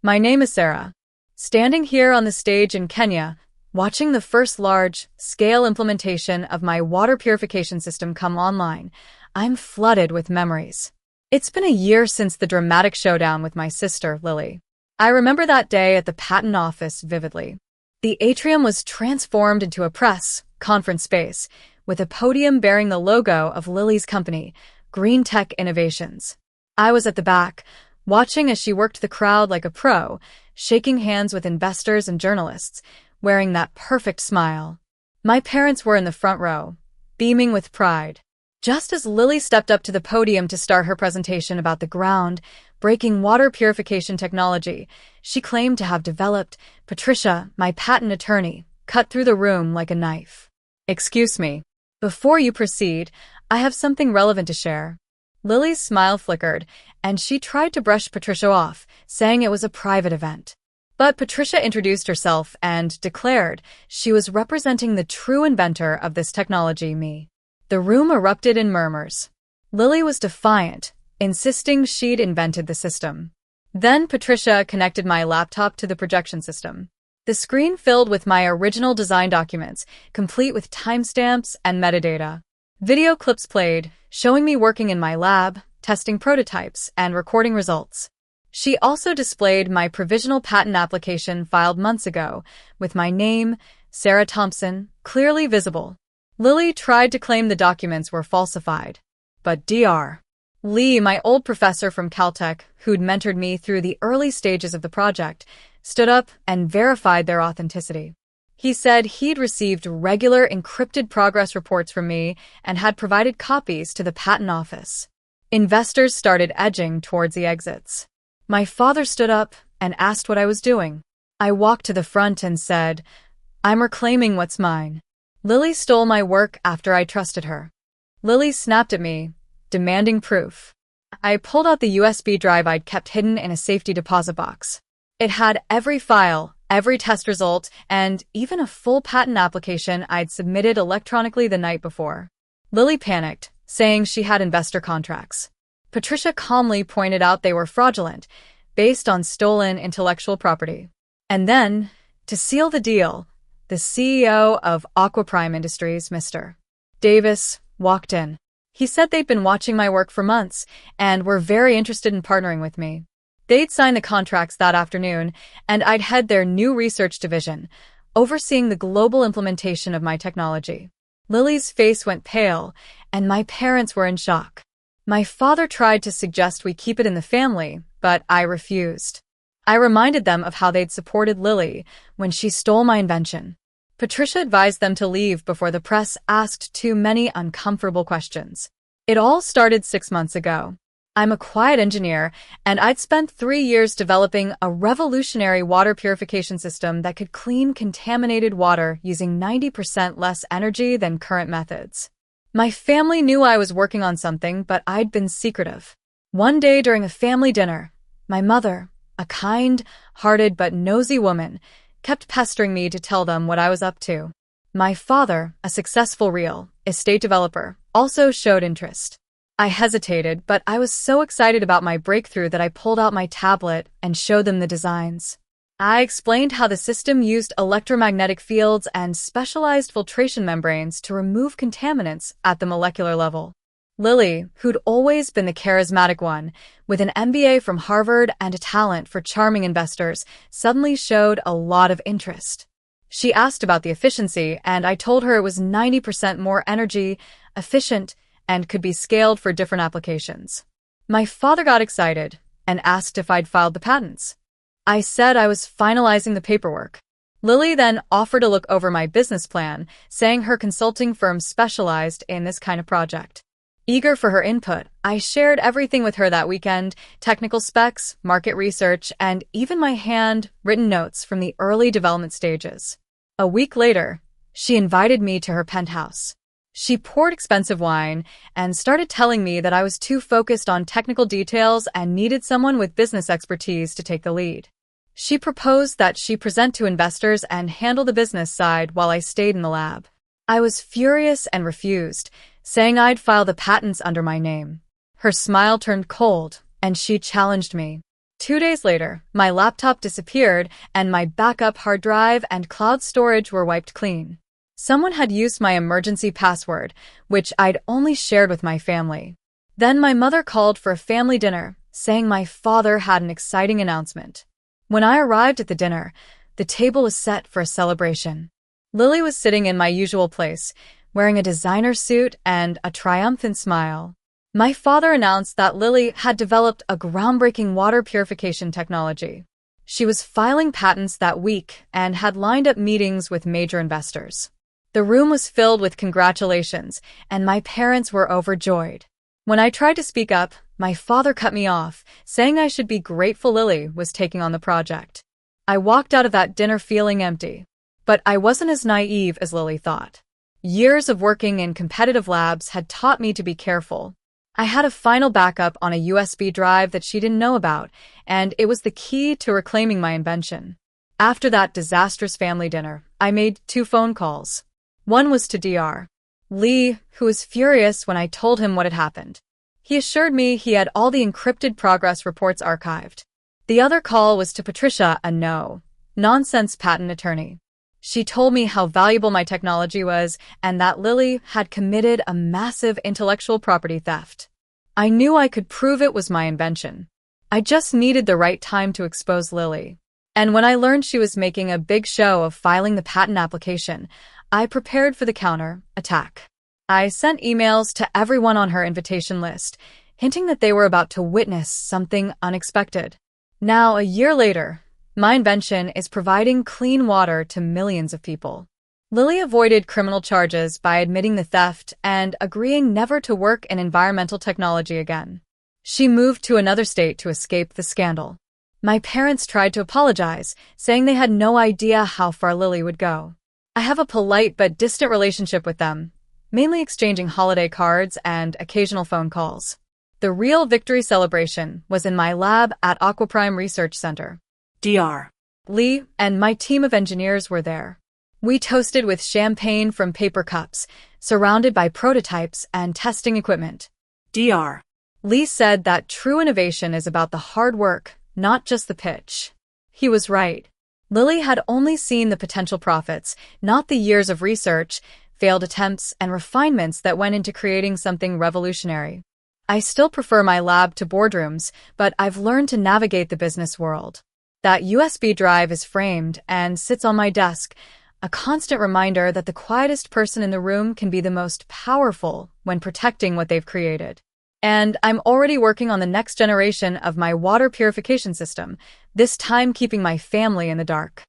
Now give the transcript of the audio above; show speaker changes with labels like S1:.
S1: My name is Sarah. Standing here on the stage in Kenya, watching the first large-scale implementation of my water purification system come online, I'm flooded with memories. It's been a year since the dramatic showdown with my sister, Lily. I remember that day at the patent office vividly. The atrium was transformed into a press conference space, with a podium bearing the logo of Lily's company, Green Tech Innovations. I was at the back, watching as she worked the crowd like a pro, shaking hands with investors and journalists, wearing that perfect smile. My parents were in the front row, beaming with pride. Just as Lily stepped up to the podium to start her presentation about the ground-breaking water purification technology she claimed to have developed, Patricia, my patent attorney, cut through the room like a knife. "Excuse me. Before you proceed, I have something relevant to share." Lily's smile flickered, and she tried to brush Patricia off, saying it was a private event. But Patricia introduced herself and declared she was representing the true inventor of this technology, me. The room erupted in murmurs. Lily was defiant, insisting she'd invented the system. Then Patricia connected my laptop to the projection system. The screen filled with my original design documents, complete with timestamps and metadata. Video clips played, showing me working in my lab, testing prototypes, and recording results. She also displayed my provisional patent application filed months ago, with my name, Sarah Thompson, clearly visible. Lily tried to claim the documents were falsified. But Dr. Lee, my old professor from Caltech, who'd mentored me through the early stages of the project, stood up and verified their authenticity. He said he'd received regular encrypted progress reports from me and had provided copies to the patent office. Investors started edging towards the exits. My father stood up and asked what I was doing. I walked to the front and said, "I'm reclaiming what's mine." Lily stole my work after I trusted her. Lily snapped at me, demanding proof. I pulled out the USB drive I'd kept hidden in a safety deposit box. It had every file, every test result, and even a full patent application I'd submitted electronically the night before. Lily panicked, saying she had investor contracts. Patricia calmly pointed out they were fraudulent, based on stolen intellectual property. And then, to seal the deal, the CEO of Aquaprime Industries, Mr. Davis, walked in. He said they'd been watching my work for months and were very interested in partnering with me. They'd signed the contracts that afternoon, and I'd head their new research division, overseeing the global implementation of my technology. Lily's face went pale, and my parents were in shock. My father tried to suggest we keep it in the family, but I refused. I reminded them of how they'd supported Lily when she stole my invention. Patricia advised them to leave before the press asked too many uncomfortable questions. It all started 6 months ago. I'm a quiet engineer, and I'd spent 3 years developing a revolutionary water purification system that could clean contaminated water using 90% less energy than current methods. My family knew I was working on something, but I'd been secretive. One day during a family dinner, my mother, a kind-hearted but nosy woman, kept pestering me to tell them what I was up to. My father, a successful real estate developer, also showed interest. I hesitated, but I was so excited about my breakthrough that I pulled out my tablet and showed them the designs. I explained how the system used electromagnetic fields and specialized filtration membranes to remove contaminants at the molecular level. Lily, who'd always been the charismatic one, with an MBA from Harvard and a talent for charming investors, suddenly showed a lot of interest. She asked about the efficiency, and I told her it was 90% more energy efficient and could be scaled for different applications. My father got excited and asked if I'd filed the patents. I said I was finalizing the paperwork. Lily then offered to look over my business plan, saying her consulting firm specialized in this kind of project. Eager for her input, I shared everything with her that weekend, technical specs, market research, and even my hand-written notes from the early development stages. A week later, she invited me to her penthouse. She poured expensive wine and started telling me that I was too focused on technical details and needed someone with business expertise to take the lead. She proposed that she present to investors and handle the business side while I stayed in the lab. I was furious and refused, saying I'd file the patents under my name. Her smile turned cold, and she challenged me. 2 days later, my laptop disappeared and my backup hard drive and cloud storage were wiped clean. Someone had used my emergency password, which I'd only shared with my family. Then my mother called for a family dinner, saying my father had an exciting announcement. When I arrived at the dinner, the table was set for a celebration. Lily was sitting in my usual place, wearing a designer suit and a triumphant smile. My father announced that Lily had developed a groundbreaking water purification technology. She was filing patents that week and had lined up meetings with major investors. The room was filled with congratulations, and my parents were overjoyed. When I tried to speak up, my father cut me off, saying I should be grateful Lily was taking on the project. I walked out of that dinner feeling empty. But I wasn't as naive as Lily thought. Years of working in competitive labs had taught me to be careful. I had a final backup on a USB drive that she didn't know about, and it was the key to reclaiming my invention. After that disastrous family dinner, I made 2 phone calls. One was to Dr. Lee, who was furious when I told him what had happened. He assured me he had all the encrypted progress reports archived. The other call was to Patricia, a no-nonsense patent attorney. She told me how valuable my technology was and that Lily had committed a massive intellectual property theft. I knew I could prove it was my invention. I just needed the right time to expose Lily. And when I learned she was making a big show of filing the patent application, I prepared for the counter-attack. I sent emails to everyone on her invitation list, hinting that they were about to witness something unexpected. Now, a year later, my invention is providing clean water to millions of people. Lily avoided criminal charges by admitting the theft and agreeing never to work in environmental technology again. She moved to another state to escape the scandal. My parents tried to apologize, saying they had no idea how far Lily would go. I have a polite but distant relationship with them, mainly exchanging holiday cards and occasional phone calls. The real victory celebration was in my lab at Aquaprime Research Center. Dr. Lee and my team of engineers were there. We toasted with champagne from paper cups, surrounded by prototypes and testing equipment. Dr. Lee said that true innovation is about the hard work, not just the pitch. He was right. Lily had only seen the potential profits, not the years of research, failed attempts, and refinements that went into creating something revolutionary. I still prefer my lab to boardrooms, but I've learned to navigate the business world. That USB drive is framed and sits on my desk, a constant reminder that the quietest person in the room can be the most powerful when protecting what they've created. And I'm already working on the next generation of my water purification system, this time keeping my family in the dark.